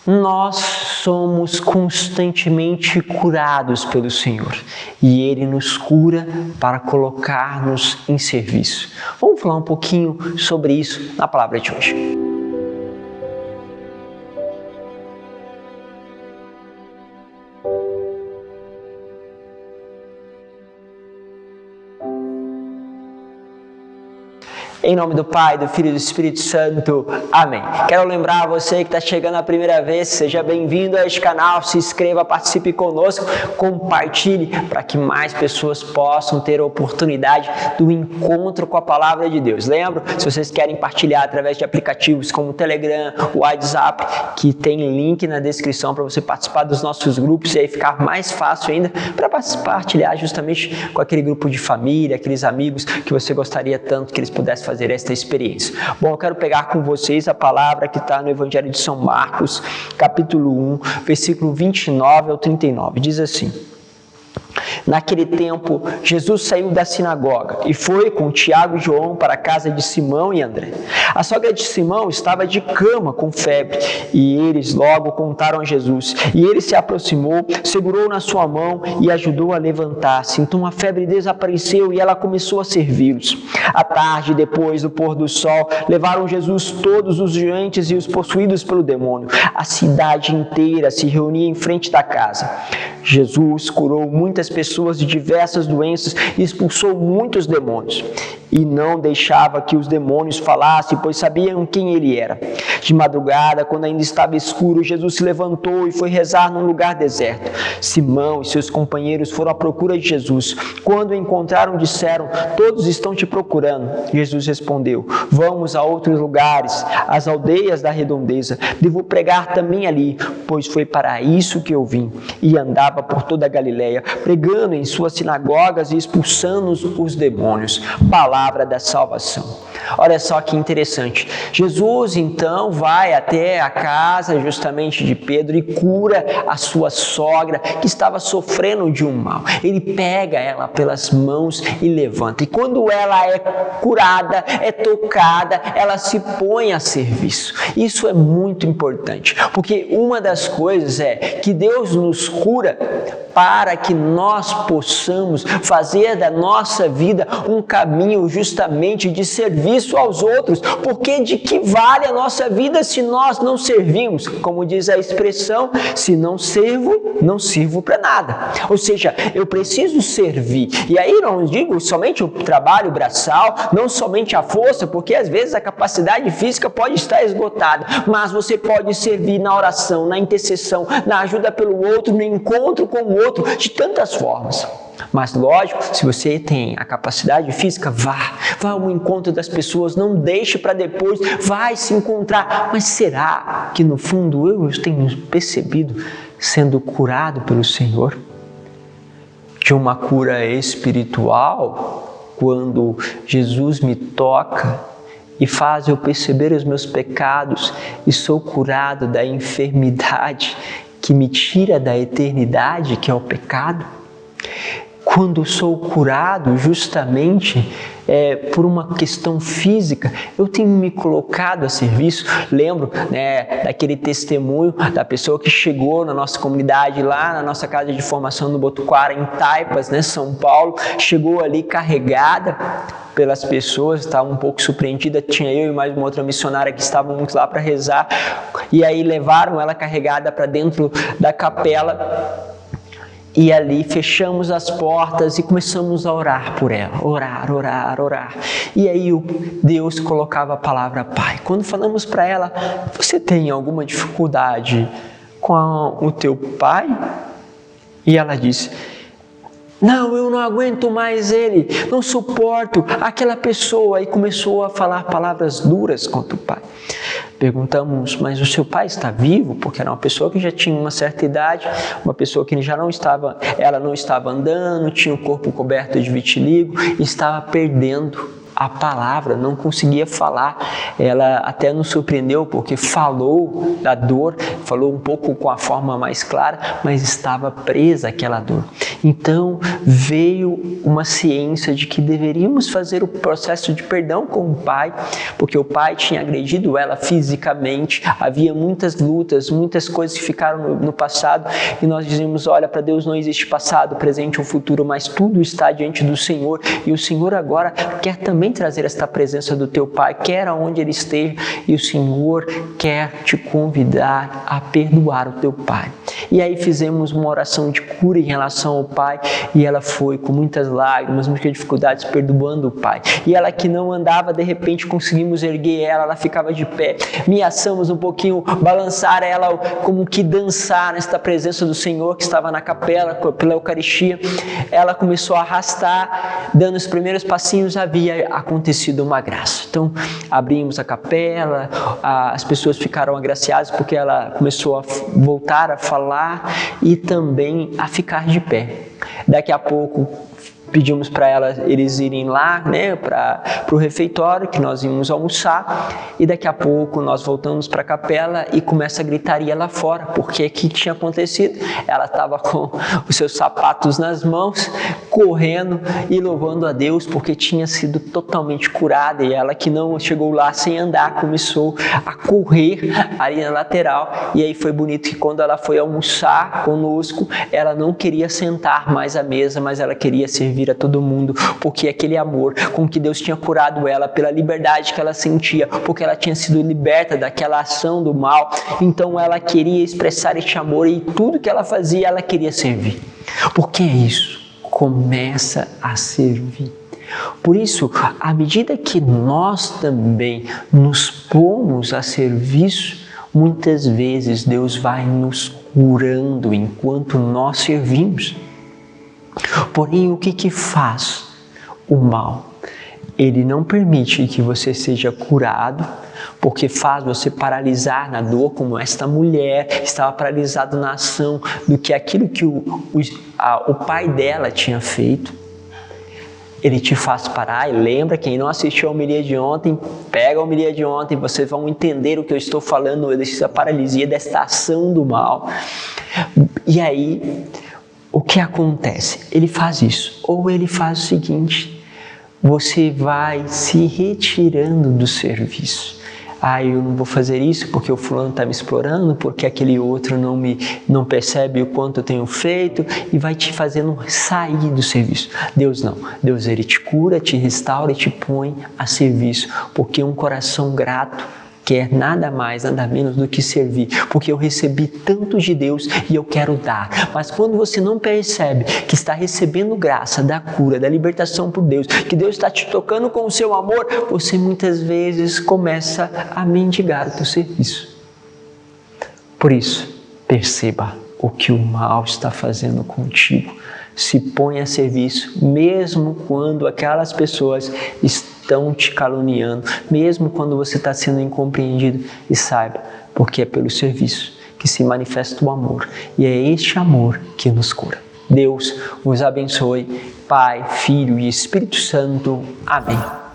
nós somos constantemente curados pelo Senhor e Ele nos cura para colocar-nos em serviço. Vamos falar um pouquinho sobre isso na palavra de hoje. Em nome do Pai, do Filho e do Espírito Santo. Amém. Quero lembrar você que está chegando a primeira vez, seja bem-vindo a este canal, se inscreva, participe conosco, compartilhe para que mais pessoas possam ter a oportunidade do encontro com a Palavra de Deus. Lembro, se vocês querem partilhar através de aplicativos como o Telegram, o WhatsApp, que tem link na descrição para você participar dos nossos grupos e aí ficar mais fácil ainda para partilhar justamente com aquele grupo de família, aqueles amigos que você gostaria tanto que eles pudessem fazer esta experiência. Bom, eu quero pegar com vocês a palavra que está no Evangelho de São Marcos, capítulo 1, versículo 29 ao 39. Diz assim: Naquele tempo, Jesus saiu da sinagoga e foi com Tiago e João para a casa de Simão e André. A sogra de Simão estava de cama com febre e eles logo contaram a Jesus. E ele se aproximou, segurou na sua mão e ajudou a levantar-se. Então a febre desapareceu e ela começou a servi-los. À tarde, depois do pôr do sol, levaram Jesus todos os doentes e os possuídos pelo demônio. A cidade inteira se reunia em frente da casa. Jesus curou muitas pessoas de diversas doenças e expulsou muitos demônios. E não deixava que os demônios falassem, pois sabiam quem ele era. De madrugada, quando ainda estava escuro, Jesus se levantou e foi rezar num lugar deserto. Simão e seus companheiros foram à procura de Jesus. Quando o encontraram, disseram: todos estão te procurando. Jesus respondeu: vamos a outros lugares, às aldeias da redondeza. Devo pregar também ali, pois foi para isso que eu vim. E andava por toda a Galileia, pregando em suas sinagogas e expulsando os demônios. Palavra da salvação. Olha só que interessante. Jesus então vai até a casa justamente de Pedro e cura a sua sogra que estava sofrendo de um mal. Ele pega ela pelas mãos e levanta. E quando ela é curada, é tocada, ela se põe a serviço. Isso é muito importante, porque uma das coisas é que Deus nos cura para que nós possamos fazer da nossa vida um caminho justamente de serviço aos outros, porque de que vale a nossa vida se nós não servimos? Como diz a expressão, se não servo, não sirvo para nada. Ou seja, eu preciso servir. E aí não digo somente o trabalho braçal, não somente a força, porque às vezes a capacidade física pode estar esgotada, mas você pode servir na oração, na intercessão, na ajuda pelo outro, no encontro com o outro, de tantas formas. Mas lógico, se você tem a capacidade física, vá ao encontro das pessoas, não deixe para depois, vai se encontrar. Mas será que no fundo eu tenho percebido sendo curado pelo Senhor? De uma cura espiritual, quando Jesus me toca e faz eu perceber os meus pecados e sou curado da enfermidade que me tira da eternidade, que é o pecado. Quando sou curado justamente por uma questão física, eu tenho me colocado a serviço. Lembro daquele testemunho da pessoa que chegou na nossa comunidade, lá na nossa casa de formação no Botuquara, em Taipas, São Paulo, chegou ali carregada pelas pessoas, estava um pouco surpreendida, tinha eu e mais uma outra missionária que estávamos lá para rezar, e aí levaram ela carregada para dentro da capela, e ali fechamos as portas e começamos a orar por ela, orar. E aí Deus colocava a palavra Pai. Quando falamos para ela: você tem alguma dificuldade com o teu pai? E ela disse: não, eu não aguento mais ele, não suporto aquela pessoa. E começou a falar palavras duras contra o pai. Perguntamos: mas o seu pai está vivo? Porque era uma pessoa que já tinha uma certa idade, uma pessoa que ela não estava andando, tinha o corpo coberto de vitiligo e estava perdendo a palavra, não conseguia falar. Ela até nos surpreendeu porque falou da dor, falou um pouco com a forma mais clara, mas estava presa àquela dor. Então veio uma ciência de que deveríamos fazer o processo de perdão com o pai, porque o pai tinha agredido ela fisicamente, havia muitas lutas, muitas coisas que ficaram no passado, e nós dizemos, olha, para Deus não existe passado, presente ou futuro, mas tudo está diante do Senhor, e o Senhor agora quer também trazer esta presença do teu pai, quer aonde ele esteja, e o Senhor quer te convidar a perdoar o teu pai. E aí fizemos uma oração de cura em relação ao pai, e ela foi com muitas lágrimas, muitas dificuldades, perdoando o pai. E ela que não andava, de repente conseguimos erguer ela ficava de pé, ameaçamos um pouquinho, balançar ela, como que dançar nesta presença do Senhor que estava na capela, pela Eucaristia. Ela começou a arrastar, dando os primeiros passinhos, havia acontecido uma graça. Então abrimos a capela, as pessoas ficaram agraciadas porque ela começou a voltar a falar e também a ficar de pé. Daqui a pouco pedimos para eles irem lá, para o refeitório, que nós íamos almoçar, e daqui a pouco nós voltamos para a capela e começa a gritaria lá fora, porque o que tinha acontecido? Ela estava com os seus sapatos nas mãos, correndo e louvando a Deus, porque tinha sido totalmente curada, e ela que não chegou lá sem andar, começou a correr ali na lateral, e aí foi bonito que quando ela foi almoçar conosco, ela não queria sentar mais à mesa, mas ela queria servir a todo mundo, porque aquele amor com que Deus tinha curado ela, pela liberdade que ela sentia, porque ela tinha sido liberta daquela ação do mal, então ela queria expressar este amor, e tudo que ela fazia, ela queria servir. Porque é isso, começa a servir. Por isso, à medida que nós também nos pomos a serviço, muitas vezes Deus vai nos curando enquanto nós servimos. Porém, o que faz o mal? Ele não permite que você seja curado, porque faz você paralisar na dor, como esta mulher estava paralisada na ação do que aquilo que o pai dela tinha feito. Ele te faz parar, e lembra, quem não assistiu a homilia de ontem, pega a homilia de ontem, vocês vão entender o que eu estou falando, dessa paralisia, desta ação do mal. E aí, o que acontece? Ele faz isso, ou ele faz o seguinte, você vai se retirando do serviço. Eu não vou fazer isso porque o fulano está me explorando, porque aquele outro não percebe o quanto eu tenho feito, e vai te fazendo sair do serviço. Deus não. Deus, ele te cura, te restaura e te põe a serviço, porque um coração grato quer nada mais, nada menos do que servir, porque eu recebi tanto de Deus e eu quero dar. Mas quando você não percebe que está recebendo graça da cura, da libertação por Deus, que Deus está te tocando com o seu amor, você muitas vezes começa a mendigar o teu serviço. Por isso, perceba o que o mal está fazendo contigo. Se põe a serviço, mesmo quando aquelas pessoas estão te caluniando, mesmo quando você está sendo incompreendido, e saiba, porque é pelo serviço que se manifesta o amor, e é este amor que nos cura. Deus vos abençoe, Pai, Filho e Espírito Santo. Amém.